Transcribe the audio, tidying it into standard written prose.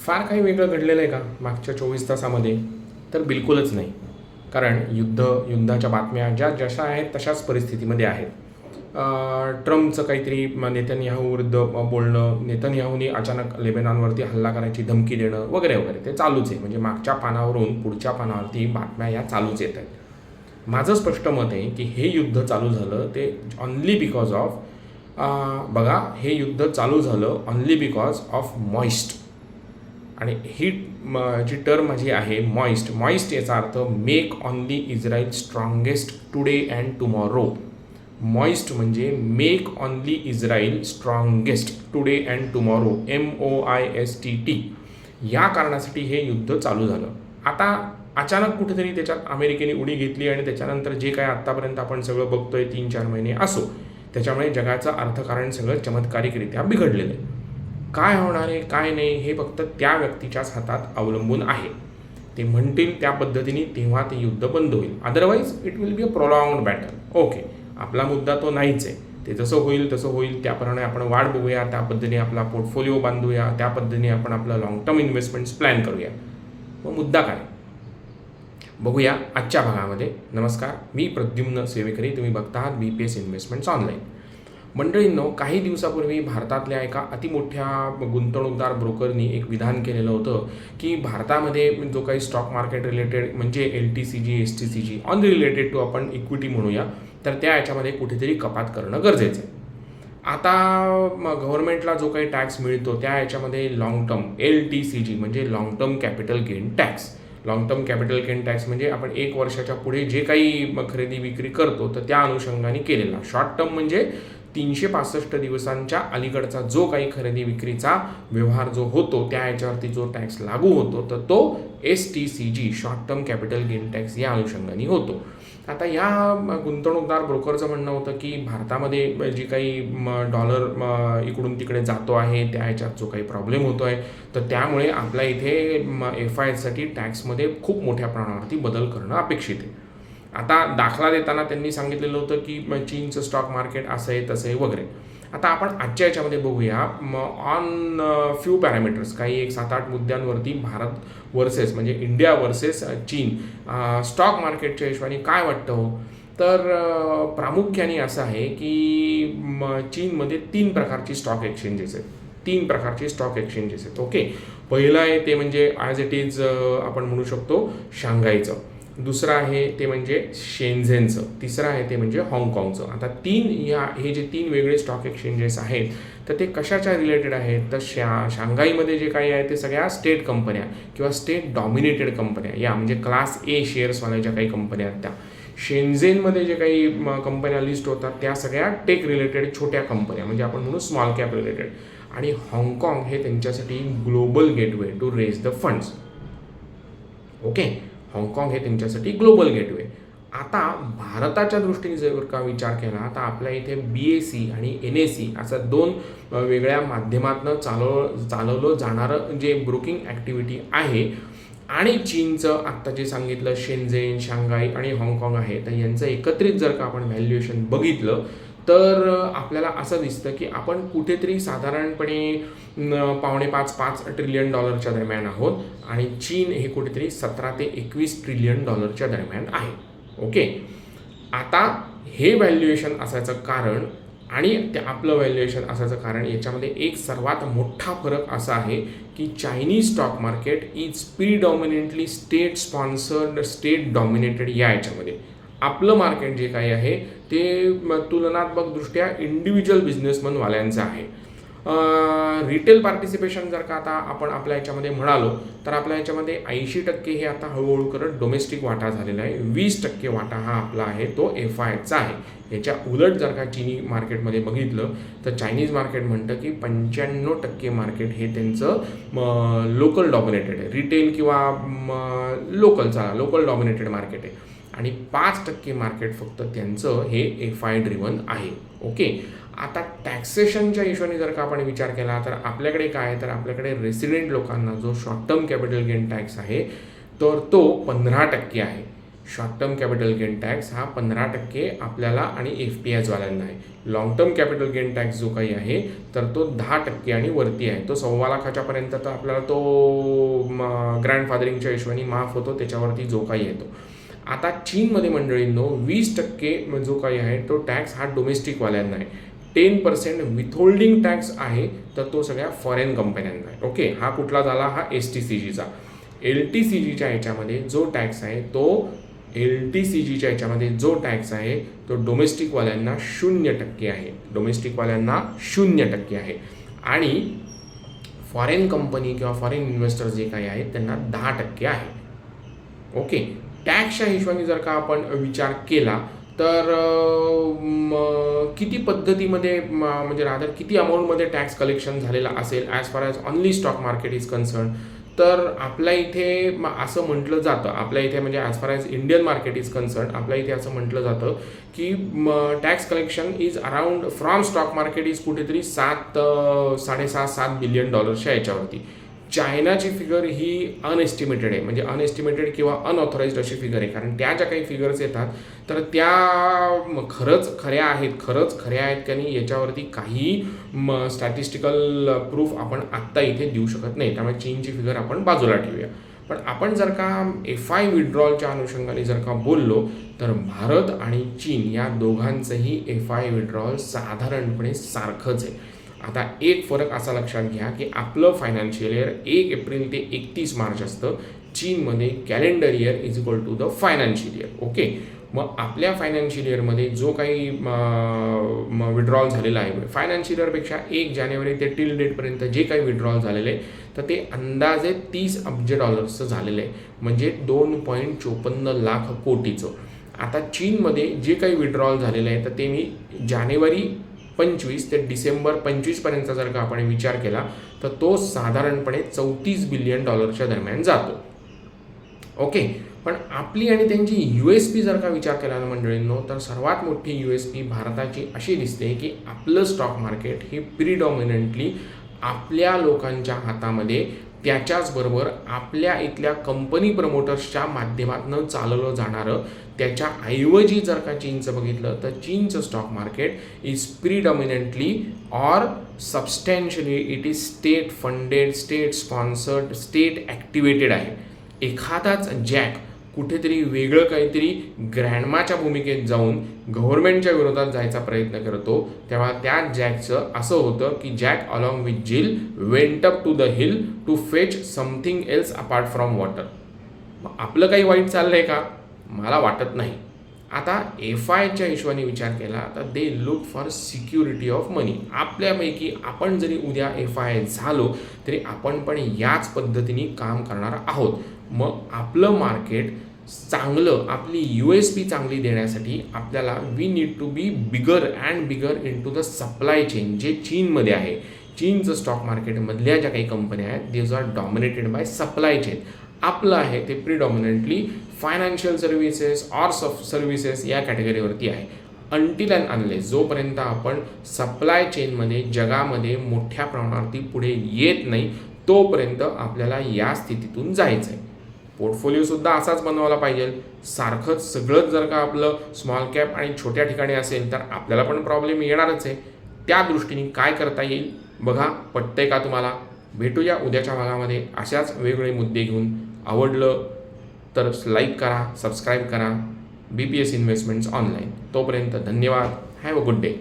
फार काही वेगळं घडलेलं आहे का मागच्या 24 तासामध्ये? तर बिलकुलच नाही. कारण युद्धाच्या बातम्या ज्या जशा आहेत तशाच परिस्थितीमध्ये आहेत. ट्रम्पचं काहीतरी नेतन्याहूविरुद्ध बोलणं, नेतन्याहूने अचानक लेबनॉनवरती हल्ला करायची धमकी देणं वगैरे वगैरे ते चालूच आहे. म्हणजे मागच्या पानावरून पुढच्या पानावरती बातम्या या चालूच येत आहेत. माझं स्पष्ट मत आहे की हे युद्ध चालू झालं ते ऑनली बिकॉज ऑफ बघा, हे युद्ध चालू झालं ऑनली बिकॉज ऑफ मॉइस्ट. आणि ही जी टर्म जी आहे मॉइस्ट याचा अर्थ make only Israel strongest today and tomorrow. Moist म्हणजे make only Israel strongest today and tomorrow, MOISTT. या कारणासाठी हे युद्ध चालू झालं. आता अचानक कुठेतरी त्याच्यात अमेरिकेने उडी घेतली आणि त्याच्यानंतर जे काय आत्तापर्यंत आपण सगळं बघतोय 3-4 महिने असो, त्याच्यामुळे जगाचं अर्थकारण सगळं चमत्कारिकरित्या बिघडलेलं आहे. काय होणार आहे काय नाही हे फक्त त्या व्यक्तीच्याच हातात अवलंबून आहे. ते म्हणतील त्या पद्धतीने तेव्हा ते युद्ध बंद होईल. Otherwise it will be a प्रोलॉंग्ड battle. Okay, आपला मुद्दा तो नाहीच आहे. ते जसं होईल त्याप्रमाणे आपण वाट बघूया, त्या पद्धतीने आपला पोर्टफोलिओ बांधूया, त्या पद्धतीने आपण आपला लॉंग टर्म इन्व्हेस्टमेंट्स प्लॅन करूया. मग मुद्दा काय बघूया आजच्या भागामध्ये. नमस्कार, मी प्रद्युम्न सेवेकरी. तुम्ही बघता आहात BPS इन्व्हेस्टमेंट्स ऑनलाईन. मंडळींनो, काही दिवसापूर्वी भारतातल्या एका अतिमोठ्या गुंतवणूकदार ब्रोकरनी एक विधान केलेलं होतं की भारतामध्ये जो काही स्टॉक मार्केट रिलेटेड म्हणजे LTCG, STCG on related to आपण इक्विटी म्हणूया, तर त्या याच्यामध्ये कुठेतरी कपात करणं गरजेचं आहे. आता गव्हर्नमेंटला जो काही टॅक्स मिळतो त्या याच्यामध्ये लॉंग टर्म LTCG म्हणजे long term capital gain tax. Long term capital gain tax म्हणजे आपण 1 वर्षाच्या पुढे जे काही खरेदी विक्री करतो तर त्या अनुषंगाने केलेला. शॉर्ट टर्म म्हणजे 365 दिवसांच्या अलीकडचा जो काही खरेदी विक्रीचा व्यवहार जो होतो त्या याच्यावरती जो टॅक्स लागू होतो तर तो STCG short term capital gain tax या अनुषंगाने होतो. आता या गुंतवणूकदार ब्रोकरचं म्हणणं होतं की भारतामध्ये जी काही डॉलर इकडून तिकडे जातो आहे त्या ह्याच्यात जो काही प्रॉब्लेम होतो आहे तर त्यामुळे आपल्या इथे FIसाठी टॅक्समध्ये खूप मोठ्या प्रमाणावरती बदल करणं अपेक्षित आहे. आता दाखला देताना त्यांनी सांगितलेलं होतं की चीनचं स्टॉक मार्केट असं आहे तसं आहे वगैरे. आता आपण आजच्या याच्यामध्ये बघूया ऑन फ्यू पॅरामीटर्स, काही एक 7-8 मुद्द्यांवरती भारत वर्सेस म्हणजे इंडिया वर्सेस चीन स्टॉक मार्केटच्या हिशोबाने काय वाटतं हो. तर प्रामुख्याने असं आहे की चीनमध्ये 3 प्रकारची स्टॉक एक्सचेंजेस आहेत. 3 प्रकारचे स्टॉक एक्सचेंजेस आहेत. ओके, पहिलं आहे ते म्हणजे ॲज इट इज आपण म्हणू शकतो शांघाईचं. दुसरं आहे ते म्हणजे शेन्झेनचं. तिसरं आहे ते म्हणजे हाँगकाँगचं. आता हे जे 3 वेगळे स्टॉक एक्सचेंजेस आहेत तर ते कशाच्या रिलेटेड आहेत तर शांघाईमध्ये जे काही आहे ते सगळ्या स्टेट कंपन्या किंवा स्टेट डॉमिनेटेड कंपन्या या म्हणजे क्लास A शेअर्सवाल्या ज्या काही कंपन्या आहेत त्या. शेन्झेनमध्ये जे काही कंपन्या लिस्ट होतात त्या सगळ्या टेक रिलेटेड छोट्या कंपन्या म्हणजे आपण म्हणू स्मॉल कॅप रिलेटेड. आणि हाँगकाँग हे त्यांच्यासाठी global gateway to raise the funds. Okay, हाँगकाँग हे त्यांच्यासाठी ग्लोबल गेटवे. आता भारताच्या दृष्टीने जर का विचार केला तर आपल्या इथे BSE आणि NSE असं 2 वेगळ्या माध्यमातून चालवलं जाणारं जे ब्रोकिंग ॲक्टिव्हिटी आहे. आणि चीनचं आत्ता जे सांगितलं शेन्झेन, शांघाई आणि हाँगकाँग आहे तर यांचं एकत्रित जर का आपण व्हॅल्युएशन बघितलं तर आपल्याला असं दिसतं की आपण कुठेतरी साधारणपणे $5.5 ट्रिलियन दरम्यान आहोत आणि चीन हे कुठेतरी 17 ते 21 ट्रिलियन दरम्यान आहे. ओके, आता हे व्हॅल्युएशन असायचं कारण आणि ते आपलं व्हॅल्युएशन असायचं कारण याच्यामध्ये एक सर्वात मोठा फरक असा आहे की Chinese stock market is predominantly state sponsored, state dominated. या याच्यामध्ये आपलं मार्केट जे काही आहे ते तुलनात्मकदृष्ट्या इंडिव्हिज्युअल बिझनेसमनवाल्यांचं आहे. रिटेल पार्टिसिपेशन जर का आता आपण आपल्या याच्यामध्ये म्हणालो तर आपल्या याच्यामध्ये 80% हे आता हळूहळू करत डोमेस्टिक वाटा झालेला आहे. 20% वाटा हा आपला आहे तो FIचा आहे. याच्या उलट जर का चीनी मार्केटमध्ये बघितलं तर चायनीज मार्केट म्हणतं की 95% मार्केट हे त्यांचं लोकल डॉमिनेटेड आहे. रिटेल किंवा लोकल डॉमिनेटेड मार्केट आहे आणि 5% मार्केट फक्त त्यांचं हे FI ड्रिव्हन आहे. ओके, आता टॅक्सेशनच्या हिशोबाने जर का आपण विचार केला तर आपल्याकडे काय आहे तर आपल्याकडे रेसिडेंट लोकांना जो short term capital gain tax आहे तर तो 15% आहे. Short term capital gain tax हा 15% आपल्याला आणि FPIजवाल्यांना आहे. Long term capital gain tax जो काही आहे तर तो 10% आणि वरती आहे. तो 1.25 लाखाच्यापर्यंत तर आपल्याला तो ग्रँडफादरिंगच्या हिशोबाने माफ होतो, त्याच्यावरती जो काही येतो. आता चीनमध्ये मंडळींनो 20% जो काही आहे तो टॅक्स हा डोमेस्टिकवाल्यांना आहे. 10% विथहोल्डिंग टॅक्स आहे तर तो सगळ्या फॉरेन कंपन्यांना आहे. ओके, हा कुठला झाला? हा STCGचा. LTCGच्या ह्याच्यामध्ये जो टॅक्स आहे तो डोमेस्टिकवाल्यांना 0% आहे. डोमेस्टिकवाल्यांना 0% आहे आणि फॉरेन कंपनी किंवा फॉरेन इन्व्हेस्टर जे काही आहेत त्यांना 10% आहे. ओके, टॅक्सच्या हिशोबाने जर का आपण विचार केला तर किती पद्धतीमध्ये म्हणजे रादर किती अमाऊंटमध्ये टॅक्स कलेक्शन झालेला असेल as far as only stock market is concern, तर आपल्या इथे असं म्हटलं जातं, आपल्या इथे म्हणजे as far as Indian market is concern, आपल्या इथे असं म्हटलं जातं की tax collection is around from stock market is कुठेतरी 7.5-7 बिलियन डॉलर्सच्या याच्यावरती. चायनाची फिगर ही अनएस्टिमेटेड आहे, म्हणजे अनएस्टिमेटेड किंवा अनऑथराइज्ड अशी फिगर आहे, कारण त्या ज्या काही फिगर्स येतात तर त्या खरंच खऱ्या आहेत का नाही याच्यावरती काही स्टॅटिस्टिकल प्रूफ आपण आत्ता इथे देऊ शकत नाही. त्यामुळे चीनची फिगर आपण बाजूला ठेवूया. पण आपण जर का FI विड्रॉलच्या अनुषंगाने जर का बोललो तर भारत आणि चीन या दोघांचंही FI विड्रॉल साधारणपणे सारखंच आहे. आता एक फरक असा लक्षात घ्या की आपलं फायनान्शियल इयर 1 एप्रिल ते 31 मार्च असतं. चीनमध्ये calendar year is equal to the financial year. Okay, मग आपल्या फायनान्शियल इयरमध्ये जो काही विड्रॉल झालेला आहे फायनान्शियल इयरपेक्षा 1 जानेवारी ते टिल डेटपर्यंत जे काही विड्रॉल झालेलं आहे तर ते अंदाजे 30 अब्ज डॉलर्सचं झालेलं आहे, म्हणजे 2.54 लाख कोटीचं. आता चीनमध्ये जे काही विड्रॉल झालेलं आहे तर ते मी जानेवारी 25 ते डिसेंबर 25 पर्यंतचा जर का आपण विचार केला तर तो साधारणपणे 34 बिलियन डॉलरच्या दरम्यान जातो. ओके, पण आपली आणि त्यांची USP जर का विचार केला ना मंडळींनो तर सर्वात मोठी USP भारताची अशी दिसते की आपलं स्टॉक मार्केट हे प्रिडॉमिनंटली आपल्या लोकांच्या हातामध्ये, त्याच्याचबरोबर आपल्या इथल्या कंपनी प्रमोटर्सच्या माध्यमातून चालवलं जाणारं. त्याच्याऐवजी जर का चीनचं बघितलं तर चीनचं stock market is predominantly or substantially it is state funded, state sponsored, state activated आहे. एखादाच जॅक कुठेतरी वेगळं काहीतरी ग्रँडमाच्या भूमिकेत जाऊन गव्हर्नमेंटच्या विरोधात जायचा प्रयत्न करतो, तेव्हा त्या जॅकचं असं होतं की Jack along with Jill went up to the hill to fetch something else apart from water. आपलं काही वाईट चाललं आहे का? मला वाटत नाही. आता FIच्या हिशोबाने विचार केला तर they look for security of money. आपल्यापैकी आपण जरी उद्या FI झालो तरी आपण पण याच पद्धतीने काम करणार आहोत. मग आपलं मार्केट चांगलं, आपली USP चांगली देण्यासाठी आपल्याला we need to be bigger and bigger into the supply chain, जे चीनमध्ये आहे. चीनचं स्टॉक मार्केटमधल्या ज्या काही कंपन्या आहेत these are dominated by supply chain. आपलं आहे ते predominantly financial services or services या कॅटेगरीवरती आहे. अंटिल अँड अनलेस जोपर्यंत आपण सप्लाय चेनमध्ये जगामध्ये मोठ्या प्रमाणावरती पुढे येत नाही तोपर्यंत आपल्याला या स्थितीतून जायचं आहे. पोर्टफोलिओसुद्धा असाच बनवायला पाहिजे. सारखंच सगळंच जर का आपलं स्मॉल कॅप आणि छोट्या ठिकाणी असेल तर आपल्याला पण प्रॉब्लेम येणारच आहे. त्या दृष्टीने काय करता येईल बघा, पटतंय का तुम्हाला? भेटूया उद्याच्या भागामध्ये अशाच वेगवेगळे मुद्दे घेऊन. आवडलं तर लाईक करा, सबस्क्राईब करा BPS इन्व्हेस्टमेंट्स ऑनलाईन. तोपर्यंत धन्यवाद. Have a good day.